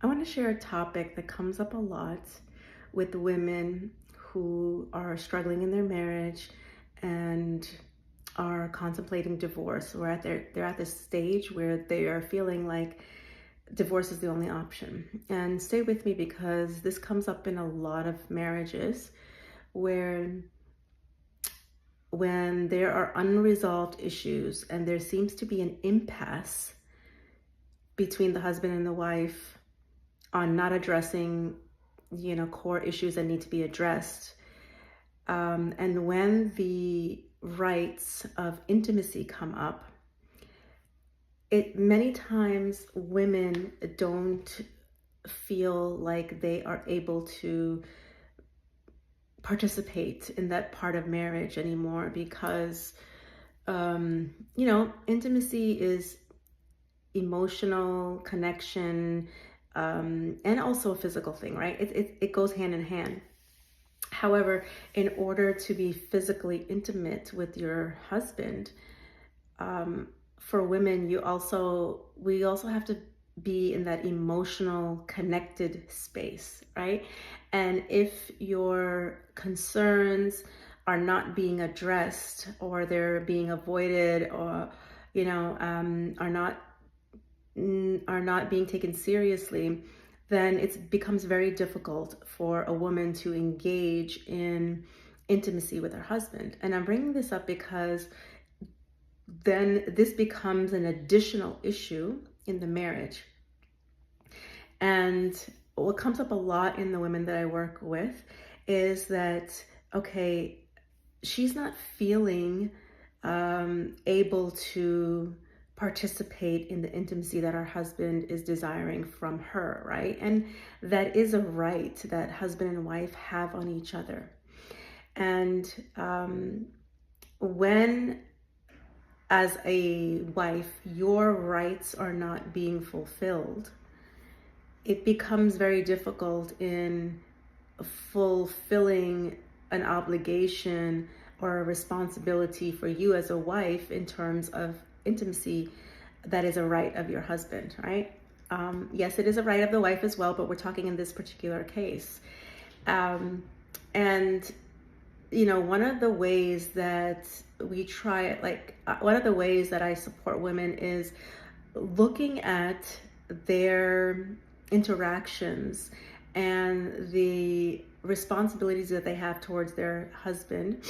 I want to share a topic that comes up a lot with women who are struggling in their marriage and are contemplating divorce, or they're at this stage where they are feeling like divorce is the only option. And stay with me because this comes up in a lot of marriages where when there are unresolved issues and there seems to be an impasse between the husband and the wife on not addressing core issues that need to be addressed. And when the rights of intimacy come up, it many times women don't feel like they are able to participate in that part of marriage anymore because intimacy is emotional connection, and also a physical thing, right? It goes hand in hand. However, in order to be physically intimate with your husband, for women, we also have to be in that emotional connected space, right? And if your concerns are not being addressed, or they're being avoided, or are not being taken seriously, then it becomes very difficult for a woman to engage in intimacy with her husband. And I'm bringing this up because then this becomes an additional issue in the marriage. And what comes up a lot in the women that I work with is that, okay, she's not feeling able to participate in the intimacy that her husband is desiring from her, right? And that is a right that husband and wife have on each other. And when, as a wife, your rights are not being fulfilled, it becomes very difficult in fulfilling an obligation or a responsibility for you as a wife in terms of intimacy that is a right of your husband, right? Yes, it is a right of the wife as well, but we're talking in this particular case. And one of the ways that one of the ways that I support women is looking at their interactions and the responsibilities that they have towards their husband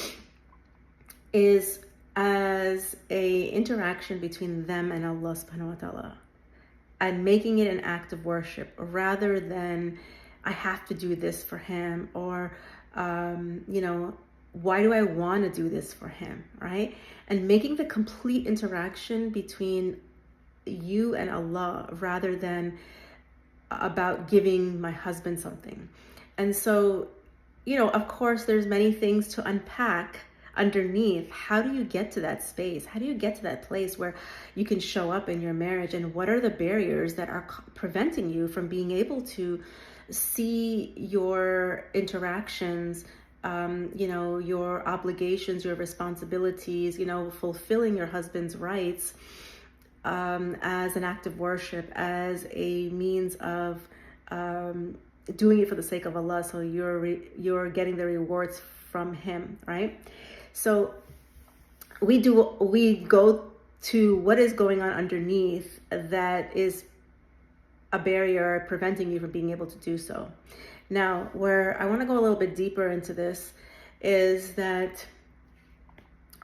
is as a interaction between them and Allah subhanahu wa ta'ala, and making it an act of worship rather than I have to do this for him, or why do I want to do this for him, right? And making the complete interaction between you and Allah rather than about giving my husband something. And so, of course, there's many things to unpack underneath. How do you get to that space? How do you get to that place where you can show up in your marriage? And what are the barriers that are preventing you from being able to see your interactions, your obligations, your responsibilities, fulfilling your husband's rights as an act of worship, as a means of doing it for the sake of Allah, so you're getting the rewards from him, right? So we go to what is going on underneath that is a barrier preventing you from being able to do so. Now, where I want to go a little bit deeper into this is that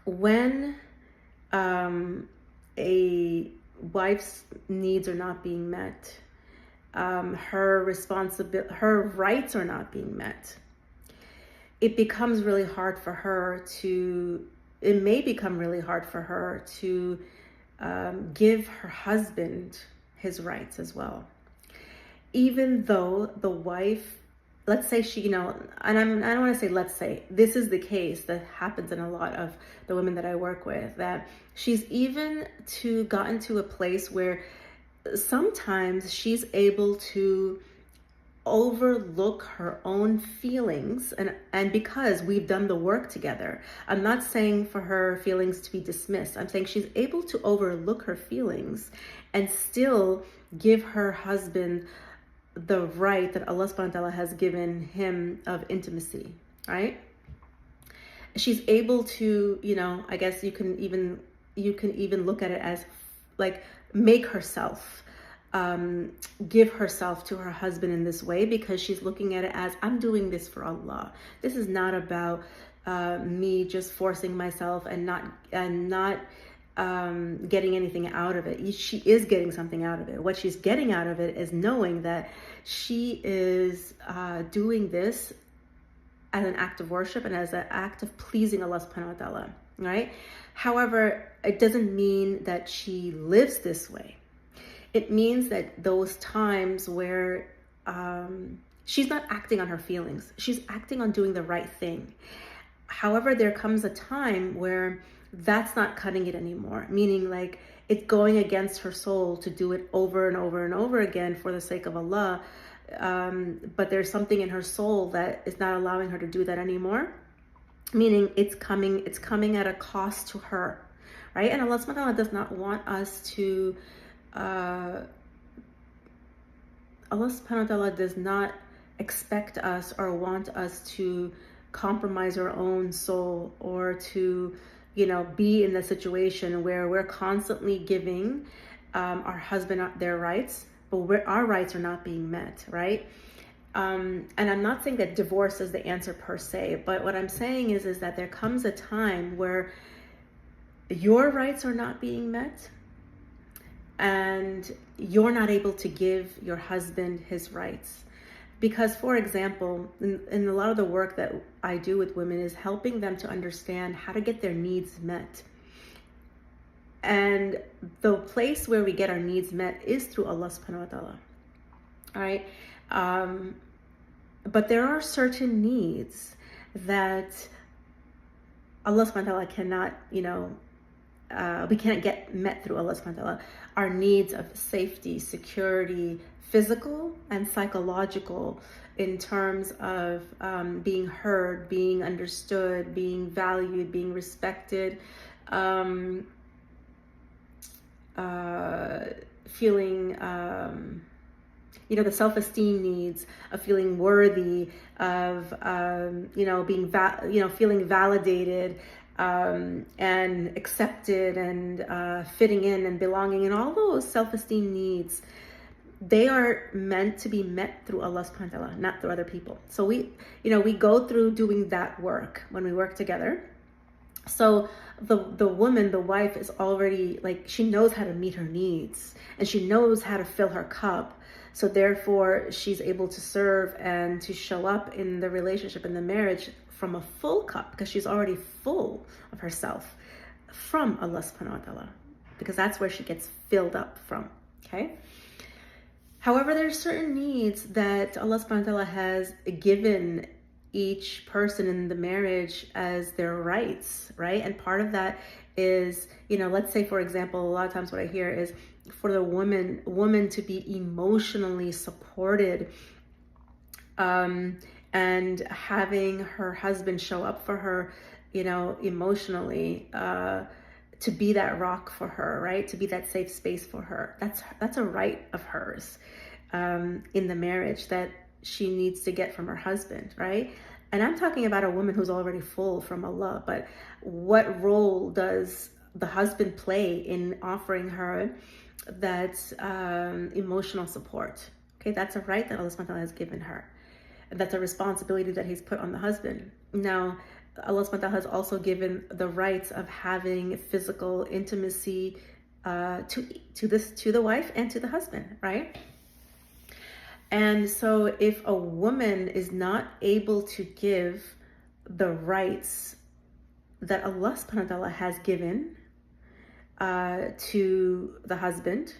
when a wife's needs are not being met, her rights are not being met, it may become really hard for her to give her husband his rights as well. Even though the wife, let's say she, and I don't want to say let's say, this is the case that happens in a lot of the women that I work with, that she's even gotten to a place where sometimes she's able to overlook her own feelings, and because we've done the work together, I'm not saying for her feelings to be dismissed, I'm saying she's able to overlook her feelings and still give her husband the right that Allah subhanahu wa ta'ala has given him of intimacy, right? She's able to, I guess you can even look at it as like make herself, give herself to her husband in this way, because she's looking at it as, I'm doing this for Allah. This is not about me just forcing myself and not getting anything out of it. She is getting something out of it. What she's getting out of it is knowing that she is doing this as an act of worship and as an act of pleasing Allah subhanahu wa ta'ala, right? However, it doesn't mean that she lives this way. It means that those times where she's not acting on her feelings, she's acting on doing the right thing. However, there comes a time where that's not cutting it anymore, meaning like it's going against her soul to do it over and over and over again for the sake of Allah. But there's something in her soul that is not allowing her to do that anymore, meaning it's coming at a cost to her, right? And Allah subhanahu wa ta'ala does not want us to Allah subhanahu wa ta'ala does not expect us or want us to compromise our own soul, or to be in the situation where we're constantly giving our husband their rights, but our rights are not being met, right? And I'm not saying that divorce is the answer per se, but what I'm saying is that there comes a time where your rights are not being met and you're not able to give your husband his rights. Because, for example, in a lot of the work that I do with women is helping them to understand how to get their needs met. And the place where we get our needs met is through Allah subhanahu wa ta'ala. All right. But there are certain needs that Allah subhanahu wa ta'ala cannot, we can't get met through Allah subhanahu wa ta'ala. Our needs of safety, security, physical and psychological, in terms of being heard, being understood, being valued, being respected, feeling, the self-esteem needs of feeling worthy, of, being, feeling validated, and accepted, and fitting in and belonging, and all those self-esteem needs, they are meant to be met through Allah subhanahu wa ta'ala, not through other people. So we go through doing that work when we work together. So the woman, the wife, is already she knows how to meet her needs and she knows how to fill her cup. So therefore she's able to serve and to show up in the relationship, in the marriage, from a full cup, because she's already full of herself from Allah subhanahu wa ta'ala, because that's where she gets filled up from. Okay. However, there are certain needs that Allah subhanahu wa ta'ala has given each person in the marriage as their rights, right? And part of that is, let's say, for example, a lot of times what I hear is for the woman to be emotionally supported, and having her husband show up for her, emotionally, to be that rock for her, right? To be that safe space for her. That's a right of hers in the marriage that she needs to get from her husband, right? And I'm talking about a woman who's already full from Allah, but what role does the husband play in offering her that emotional support? Okay, that's a right that Allah subhanahu wa ta'ala has given her. That's a responsibility that he's put on the husband. Now, Allah subhanahu wa ta'ala has also given the rights of having physical intimacy to the wife and to the husband, right? And so if a woman is not able to give the rights that Allah subhanahu wa ta'ala has given to the husband,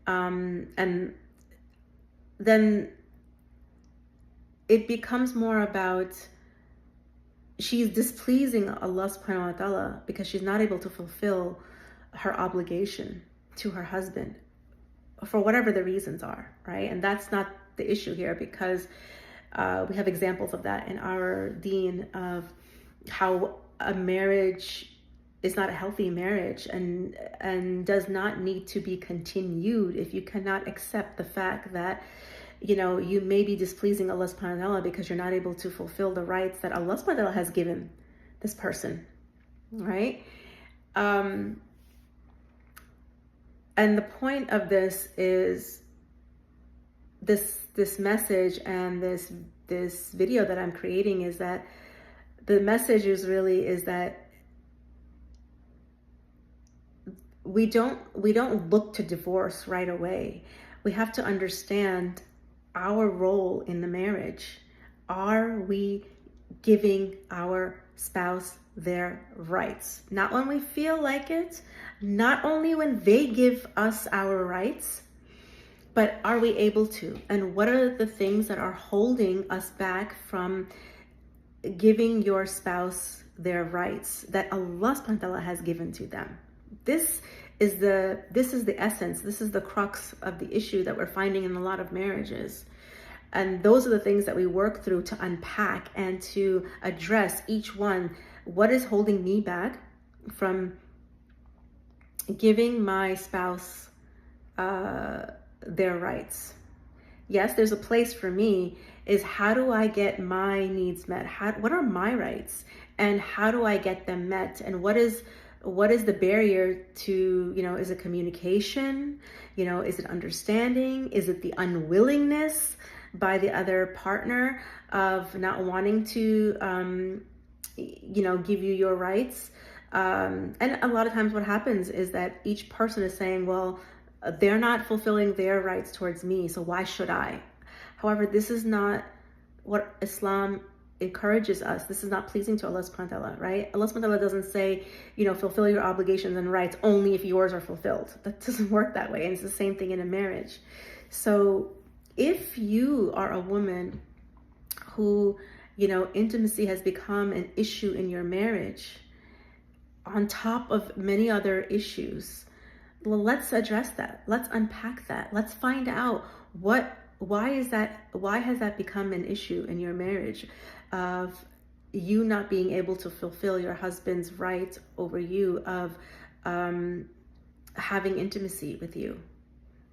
and then it becomes more about she's displeasing Allah subhanahu wa ta'ala because she's not able to fulfill her obligation to her husband for whatever the reasons are, right? And that's not the issue here, because we have examples of that in our deen, of how a marriage is not a healthy marriage and does not need to be continued if you cannot accept the fact that you may be displeasing Allah subhanahu wa ta'ala because you're not able to fulfill the rights that Allah subhanahu wa ta'ala has given this person, right? And the point of this is this message and this video that I'm creating is that the message is that we don't look to divorce right away. We have to understand our role in the marriage. Are we giving our spouse their rights? Not when we feel like it, not only when they give us our rights, but are we able to? And what are the things that are holding us back from giving your spouse their rights that Allah subhanahu wa ta'ala has given to them? This is the essence. This is the crux of the issue that we're finding in a lot of marriages. And those are the things that we work through to unpack and to address each one. What is holding me back from giving my spouse their rights? Yes, there's a place for me, is how do I get my needs met? What are my rights? And how do I get them met? And what is the barrier to, is it communication? Is it understanding? Is it the unwillingness by the other partner of not wanting to, give you your rights? And a lot of times what happens is that each person is saying, well, they're not fulfilling their rights towards me, so why should I? However, this is not what Islam encourages us. This is not pleasing to Allah subhanahu wa ta'ala, right? Allah subhanahu wa ta'ala doesn't say, fulfill your obligations and rights only if yours are fulfilled. That doesn't work that way. And it's the same thing in a marriage. So if you are a woman who, intimacy has become an issue in your marriage, on top of many other issues, well, let's address that. Let's unpack that. Let's find out why has that become an issue in your marriage of you not being able to fulfill your husband's right over you of having intimacy with you?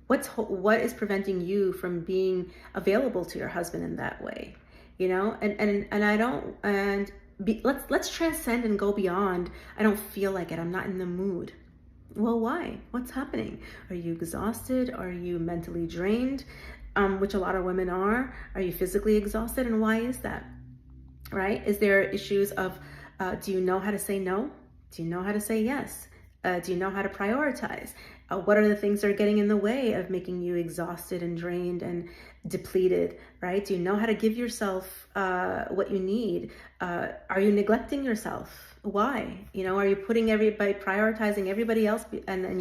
What is preventing you from being available to your husband in that way? Let's transcend and go beyond. I don't feel like it. I'm not in the mood. Well, why? What's happening? Are you exhausted? Are you mentally drained? Which a lot of women are. Are you physically exhausted? And why is that? Right? Is there issues of, do you know how to say no? Do you know how to say yes? Do you know how to prioritize? What are the things that are getting in the way of making you exhausted and drained and depleted, right? Do you know how to give yourself what you need? Are you neglecting yourself? Why? Are you prioritizing everybody else and then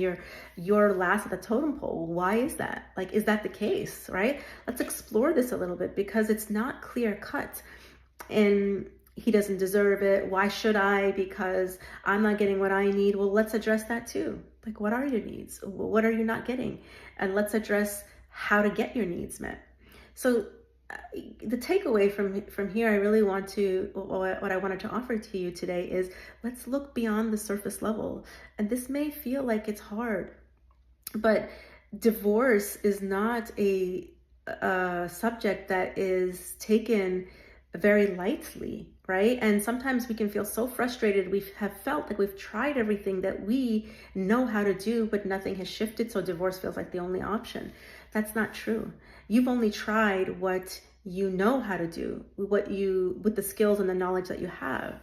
you're last at the totem pole? Why is that? Is that the case, right? Let's explore this a little bit because it's not clear cut. And he doesn't deserve it. Why should I? Because I'm not getting what I need. Well, let's address that too. What are your needs? What are you not getting? And let's address how to get your needs met. So the takeaway from here, I really what I wanted to offer to you today is let's look beyond the surface level. And this may feel like it's hard, but divorce is not a subject that is taken very lightly, right? And sometimes we can feel so frustrated. We have felt like we've tried everything that we know how to do, but nothing has shifted. So divorce feels like the only option. That's not true. You've only tried what you know how to do, with the skills and the knowledge that you have,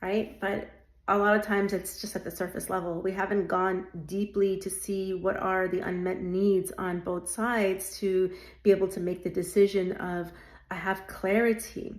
right? But a lot of times it's just at the surface level. We haven't gone deeply to see what are the unmet needs on both sides to be able to make the decision of, I have clarity